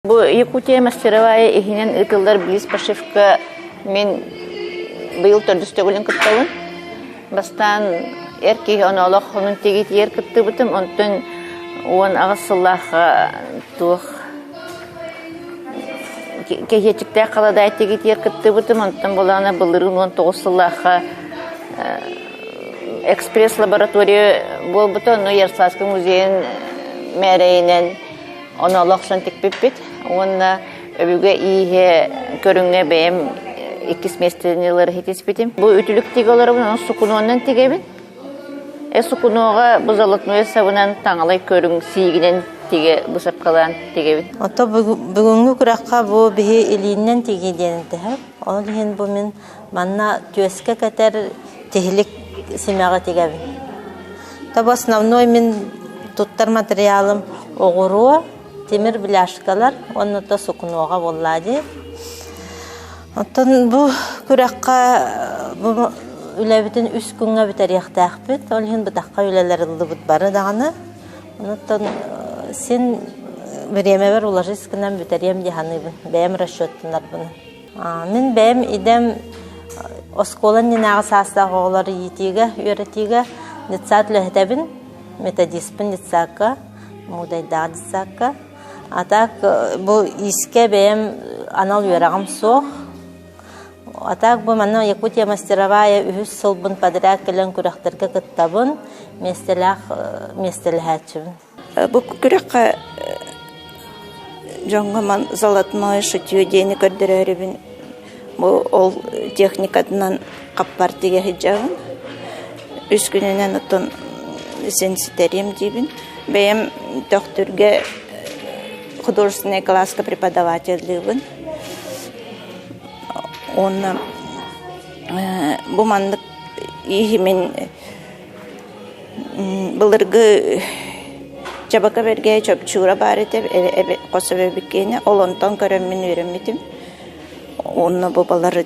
Бу Якутия мастеровая ихинен ытылдар билис пашевка мен быйыл төрдүстөгүлүн кыттабын. Бастан эрки онолох онун тегит ер кыттыбытым, онтон он агысыллаха тух кехетикте каладай тегит ер кыттыбытым, онтон болана былырын 19 сыллаха экспресс-лаборатория болбутон, но Ярославский музейин мэрейнен онолохшон текпеппит. Онна өбүгө ийе көрүнгө бэм 2 местернелер хетиспитим. Бу үтүлүк тиголорун он сукунуонан тигебин. Сукунуога бузалытмыя сабынан таңалай көрүң сийгинен тиге бусапкалан тигебин. Ото бүгүнгү күракка бу бихи илинен тигиден теп. Ол хин бу мен манна төскө кетер техлик семяга тигебин. Таба основной мен туттар материалым огуру, темир бляшкалар, онното сукунуога боллади. Оттон бу күракка бу үлебитин 3 күнгө битер яктакпыт. Ол хин бутакка үлелер ылдыбыт бары даганы. Оттон сен время бер уложисканан битерем диханыбын. Бэм расчёттунар буну. Мен бэм идем осколан ненага састагылары йитиге, үйрөтиге нецатлы хетебин, методиспин нецака, мудайда нецака. А так бу иске бэм анал үйрагам соқ. А так бу манна Якутия мастеровая 3 сылбын подряд келен күрәктерге кыттабын, местеләһәчүн. Бу күрәккә жаңгаман золотное шитье дени көрдөрөрүбүн. Бу ол техникадан каппар тиге хиҗагын. 3 күненен отон сенситерим дибин. Бем докторга художественная класска преподавательлыгын. Он бу мандык ихимен былыргы жабака берге чөпчура бар этеп кособе бикене олонтон көрөммүн үйрөнмүтүм. Онна бу балары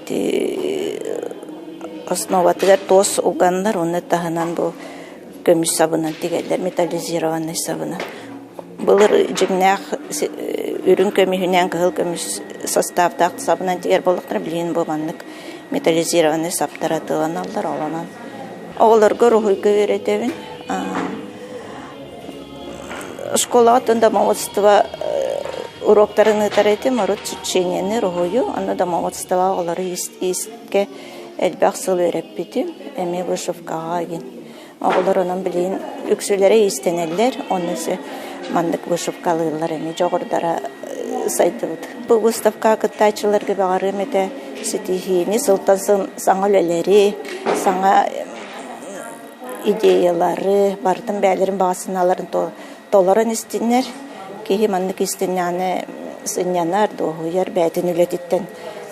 основатыгар тос угандар, онна таханан бу көмүс сабынан тигелер, металлизированный сабынан. Былыр жигнах үрүн көмүһүнөн кыл көмүс составдак сабынан тигер болуктар билин бу мандык металлизированный саптара тыланалдар оланан. Оголорго рухуйга беретебин. Школа домоводства уроктарын ытаретим, чеченени рухую, аны домоводства оголору истке элбак сыл өрөппүтүм, эми вышивкага ген. Оголорунун билин үксүлөрү истенелер, онысы мандык вышивкалылар эми жогордара сайтыбыт. Бу выставка кытайчыларга багарым эте стихини, сылтасын саңа өлелери, саңа идеялары, бардын бәлерин багасыналарын толарын истинер, кихи мандык истинняны сынянар, доғуяр, бәтін үлетіттен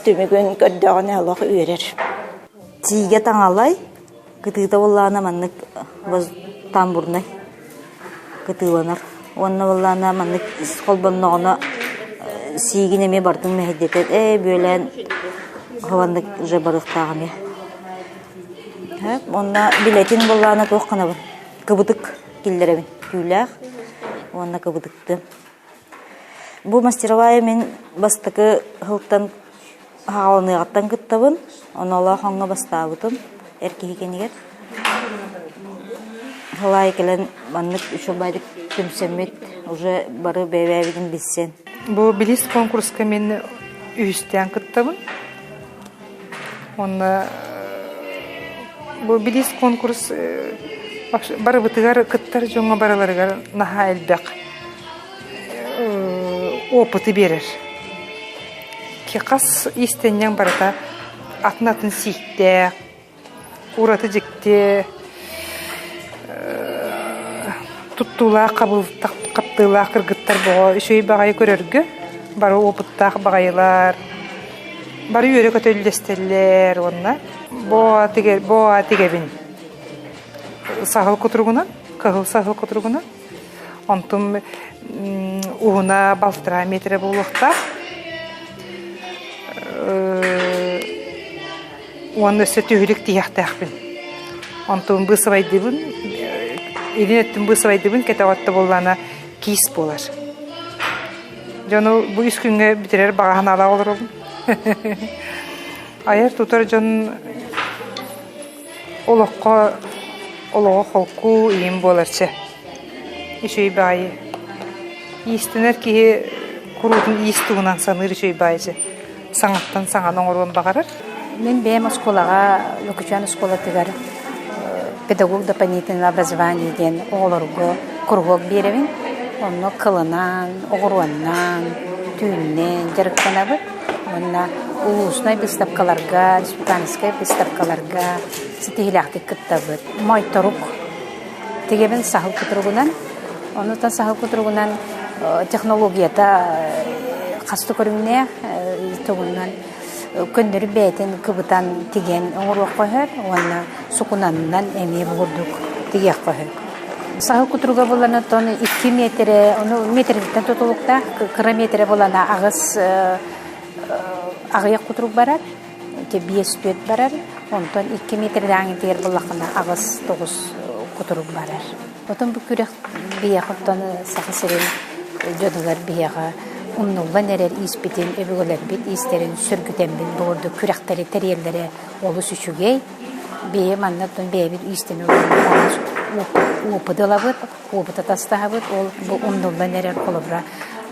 түмігін көрдіғаны алақ үйерер. Тиге таңалай, кытыда боллана мандык тамбурнай кытыланар. Онна боллана мандык қолбаннағына сигинеме бардын мәхедетет, бөлән хавандык жабарықтағыме. Онна билетин боллана тоққанабын, кыбытык келдеребін, күйләқ. Онна кыбытыкты. Бу мастеровая мен бастыкы хылттан хағалынығаттан кыттабын, онала хаңға бастабытым, әркеге кенегер. Хылай келен маннык үші байдық күмсемет, уже бары бәйбәбігін білсен. Бу билис конкурска мен үйістен кыттабын. Онна бу билис конкурс бары бытыгар кыттар жоңа бараларыгар наха элбек опыты берер. Кекас истеннен барата атнатын сикте, ураты жекте, туттула каптыла кыргыттар бого үшөй багай көрөргө, бары опыттак багайлар, бары үйрө көтөлдестелер, онна. Боа тигебин. Сахыл кутругуна, кахыл сахыл кутругуна. Онтум угуна балтыра метре болуқта. Оны сөтүгілік тияқтақпын. Онтум бысывайдыбын, илинеттім бысывайдыбын, кәтағатты боллана кейс болар. Жону бу 3 күнгө битерер багахан ала олорум. Аяр тутар жон олоққа олоға холку иим боларчы. Ишөй байы. Истенер ки курудун истуунан саныр ишөй байы. Саңаттан саңан оңорун багарар. Мен бем школага, Лукучан школа тигар педагог дополнительного образования ден оолорго кургок беребин. Онно кылынан, огоруаннан, түйүннен жарыктанабы. Онна улусной выставкаларга, республиканская выставкаларга ситихилактык кыттабыт. Майторук тегебен сахыл кутуругунан, онута сахыл кутуругунан технологията касты көрүнгүнө тогунан көндөрү бетин кыбытан тиген оңорук койор, онна сукунандан эми бурдук тигек койор. Сахыл кутуруга болана тоны 2 метре, ону метрден тотулукта километре болана агыс агыяк кутурук барар, те биес төт барар, онтон 2 метрден тегер болакына агыс 9 кутурук барар. Отон бу күрек бияктан сахысырын жодулар бияга умнулан эрер испитин эбөгөлөр бит истерин сүргүтен бит борду күректери терелдери олус үчүгей бие маннатон бие бит истен опыдылабыт, опыта тастабыт, ол бу умнулан эрер колобра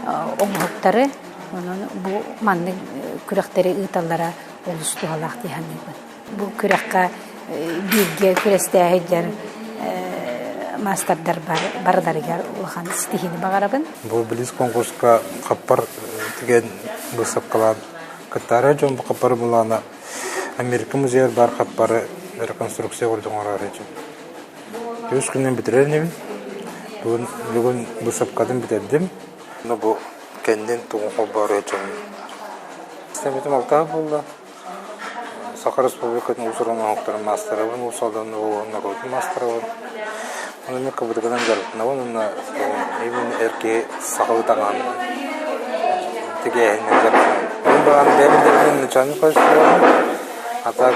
оңоктары, бу манны күректери ыталлара олустуалак диханыбыт. Бу күрекка бирге күрестәһәҗәр мастердар бардарыгар улахан стихини багарабын. Бу билис конкурска каппар тиген бусапкалан каттара жон бу каппар булана Америка музейер бар каппары реконструкция болдуңар эчи. 3 күннен битерернем. Бүгүн бусапкадан битердим. Бу кенден тугун бар эчи. Систематым алта болду. Саха Республикатын усуран октор мастерыбын, усалдан народный мастерыбын. Оны кабыдыгынан жарыктына, оны именно эрке сахалы таңан тегеһинен жарыктына. Мен баган бәлендерден начальник кайсылыгын, атак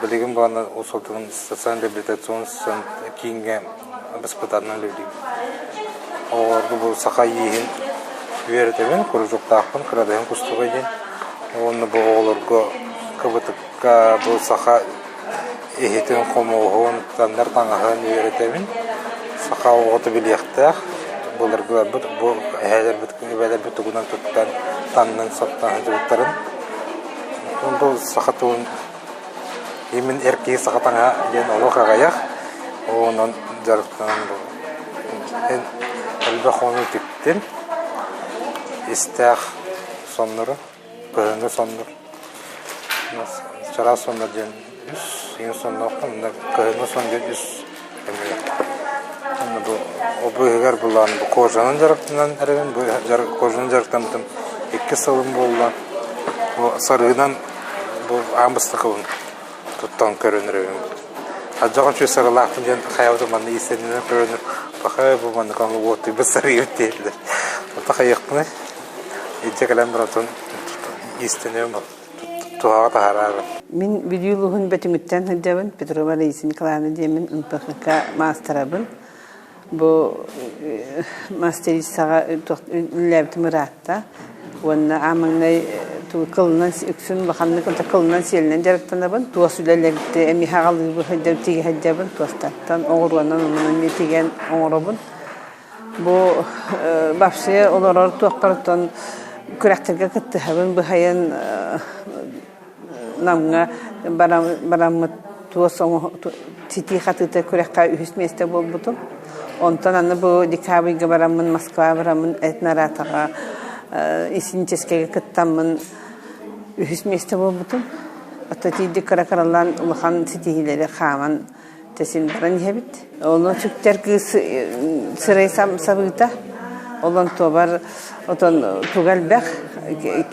билигин баган усалдан социальный реабилитацион кийинге испытаннан люди. Оларды бу саха ийин үйрөтөбүн, куржуктакпын, кырадайын кустугайден. Оны бу олорго кабытыкка бу саха эхитин комоғын, тандар таңаһын үйрөтөбүн. Саха оғыты билияқтақ, бұларғылар бұл әйелер бүтігінен тұттан таннан саптан жүгіттарын. Бұл саха туын емен әркей саха таңа ден олық ағаяқ, оғынан жарықтан бұл. Әлбі қоны түттен, істәқ сонныры, көңі сонныр. Жара сонныр ден үс, ең сонныр оқын, көңі сонныр үс әмелек. Обыгар булан бу кожанын жарыктынан эреген бу кожанын жарыктан бутун 2 сылым болду. Бу сарыгынан бу амбыстыкын туттан көрөнөрүн. Ажаган чөй сарылактын ден хаябы манны исенинен көрөнөр. Бахай бу манны кан лоты бу сарыгы дейди. Ата хаякны ичекелен братон истенем туага тарага. Мен видеолухун бетүмүттен хадабын Петрова Раиса Николаевна демен НПХК мастерабын. Бу мастерисага үлләбит мыратта. Онна амаңнай кылынан үксүн баханны кылынан селнен жарыктанабын. Туас үлелерде эми хагалы бу хадаб тиги хадабын туастан оңорганан онун метиген оңоробун. Бу башчы олорор туактардан күрәктерге кыттыбын бу хаян намга барамыт туасоң тити хатыта күрәккә үз месте болбутум. Онтан аны бу декабрьгә барамын, Москва барамын, этнаратага, исинческеге кыттамын, үз месте болбутум. Атати декаракаралан улахан ситиләре хаман тесин баран ябит. Оны чүктер кыз сырайсам сабыта. Олан тобар отон тугалбак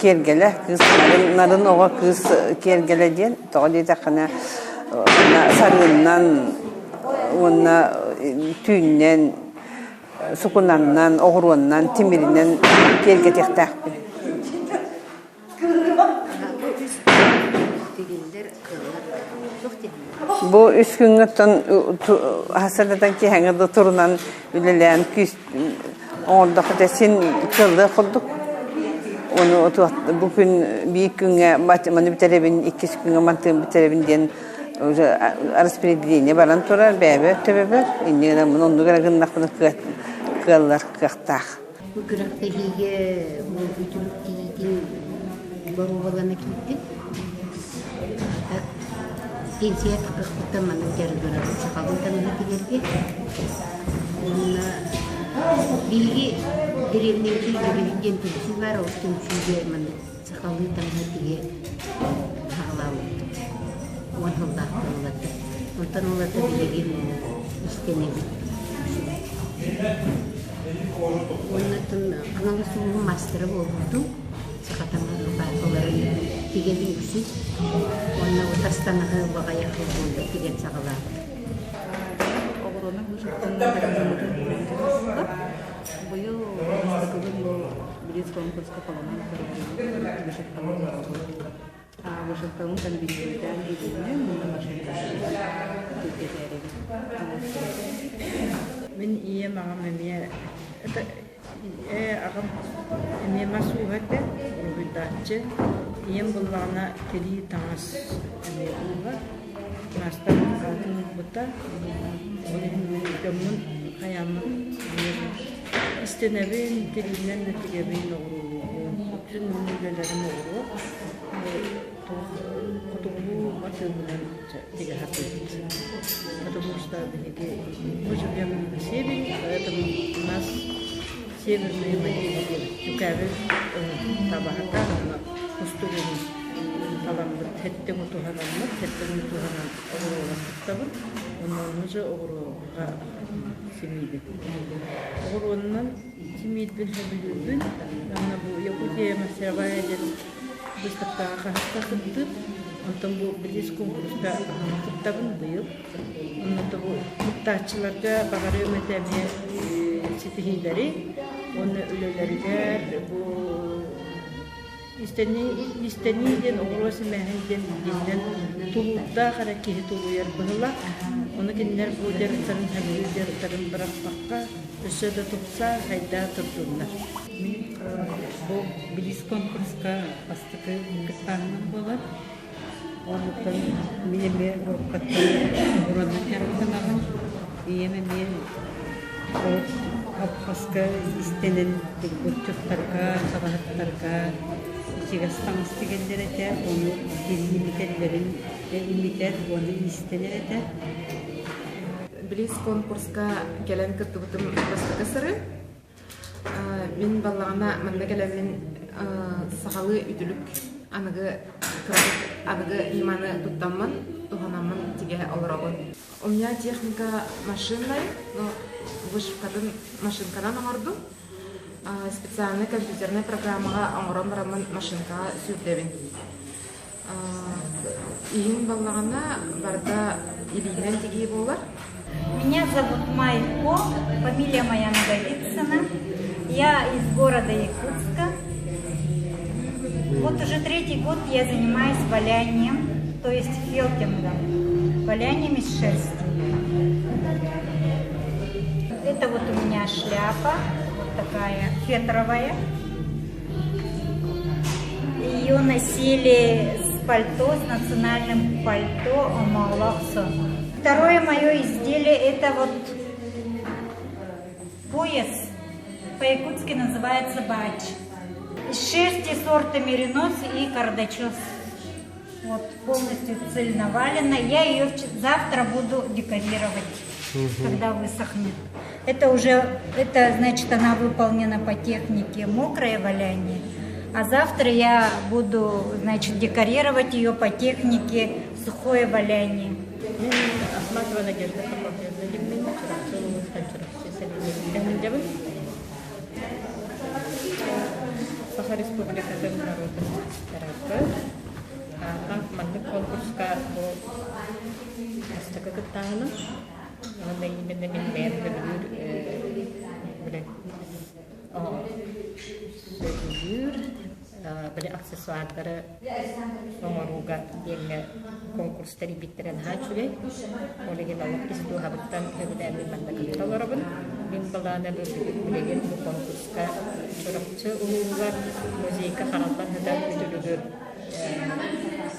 кергеле кыз нарын ога кыз кергеле ден тогыда кана сарыннан онна түйнен сукунаннан огуруннан тимиринен кергетектак. Бу 3 күнгөттөн хасардан ки хаңырда турунан үлелен күс Orada da sen kıldı kıldık. Onu bugün bir güne matematik bitirebilin, 2 güne matematik bitirebilin diyen распределение баран турар бәбе төбәбер. Инде монун гына гыннакны кыллар кыктак. Bu kıraktaki bu ütülük değil, baruvalana gitti. Pensiye kıkta manı gergara sakalın tanımı geldi. Onunla bilgi derevindeki gibi gençlik var o tümsüge manı sakalın tanımı diye halalı. Onhalda halalı. Ondan olarak bilgi istenedi. Onun kanalısının masterı oldu. Sakatama babaları tigenin üstü. Onun otastanı bagaya oldu tigen sakalar. Oğlunun huzurunda da bu yıl isteklerin bu bilet konkursu kapanan kararı başkanlığı. Başkanlığın tanıdıklarından birine bundan başkanlığı teşekkür من إيام عمامية أغم إمي مسؤولة وبدأت إيام بلغنا كلي تماس إمي أوغا ماستر أغم بطا ولهم كمون خيامة استنبين كلينا نتجابين نغرو جن نجلنا نغرو خطبو مثلنا تجاهات потому что мы живем на севере, поэтому у нас северные материки, тюкавы, табака, кустурин, таламды, теттен утуханамды, теттен утуханам, огуруға тұттабыр, оннан уже огуруға семейді. Огуруғынан семейдбін хәбілюбін, ана бұл Якутия Масявая ден выставкаға қағытқа қытты, онтан бұл білес конкурска қыттабын бұйыл. Оннан бұл мұқтачыларға бағары өметәме сетихилері, оны өлелерігер бұл истениден оғырасы мәхінден денден тұлуқта қара кейі тұлуяр бұғыла. Оны кенлер бұл дәріқтарын әмейі дәріқтарын бірақ баққа үседі тұқса қайда тұрдыңдар. Мен бұл білес конкурска бастықы қыттағынан болар. Онықтан менеме орқаттан ұранын әріқтанағын. Иеме мен Абхазка истенен бүртүктарға, сабахаттарға жегастаңыз дегендер әте, оны имитерлерін имитер, оны истенер әте. Білес конкурска келен кіртібітім бастығы сыры. Мен балағына манда келемін сағалы үділік анығы иманы тұттамын, тұғанамын теге олырабын. У меня техника машинной, но вышивкатын машинкадан оңырду. Специальный компьютерный программаға оңырын барамын машинкаға сүрдебін. Иін балағына барда илинен теге болар. Меня зовут Майко, фамилия моя Наговицына. Я из города Якутска. Вот уже 3-й год я занимаюсь валянием, то есть фелтингом, валянием из шерсти. Это вот у меня шляпа, вот такая фетровая. Ее носили с пальто, с национальным пальто Омалаксо. Второе мое изделие это вот пояс, по-якутски называется бач. Из шерсти сорта меринос и кардачос. Вот полностью цельновалена. Я ее завтра буду декорировать, когда высохнет. Это значит, она выполнена по технике мокрое валяние. А завтра я буду, значит, декорировать ее по технике сухое валяние. Саха Республикадан народын тарапы мандык конкурска бұл астығы күттағыны онда именде мен бәрді білі аксессуардары оңыруға денгі конкурстары біттерен ха чүле олеген алып изду хабыттан өбілерін мандык күтталарыбын Bin balana bilegen bu konkurska çorapçı ulular müzika harallar hada bütülüdür.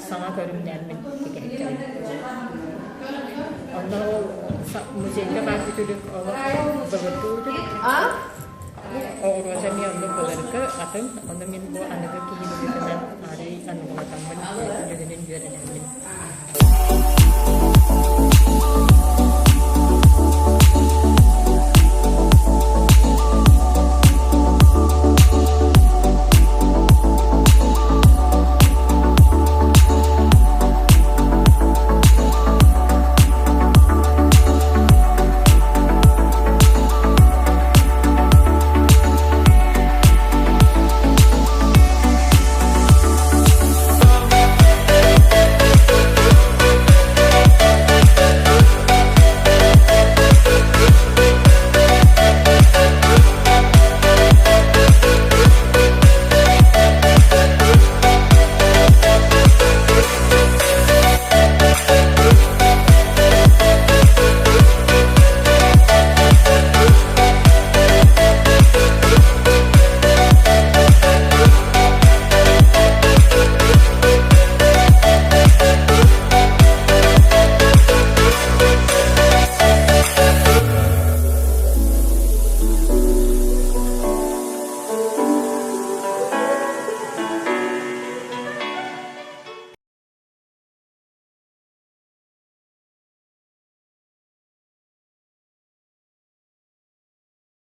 Sana görünlermin dikeyken. Onda o müzika var bütülük bağırtıdır. Orang saya ni orang ke atau orang min bu anak kehidupatan hari anu orang taman jadi juara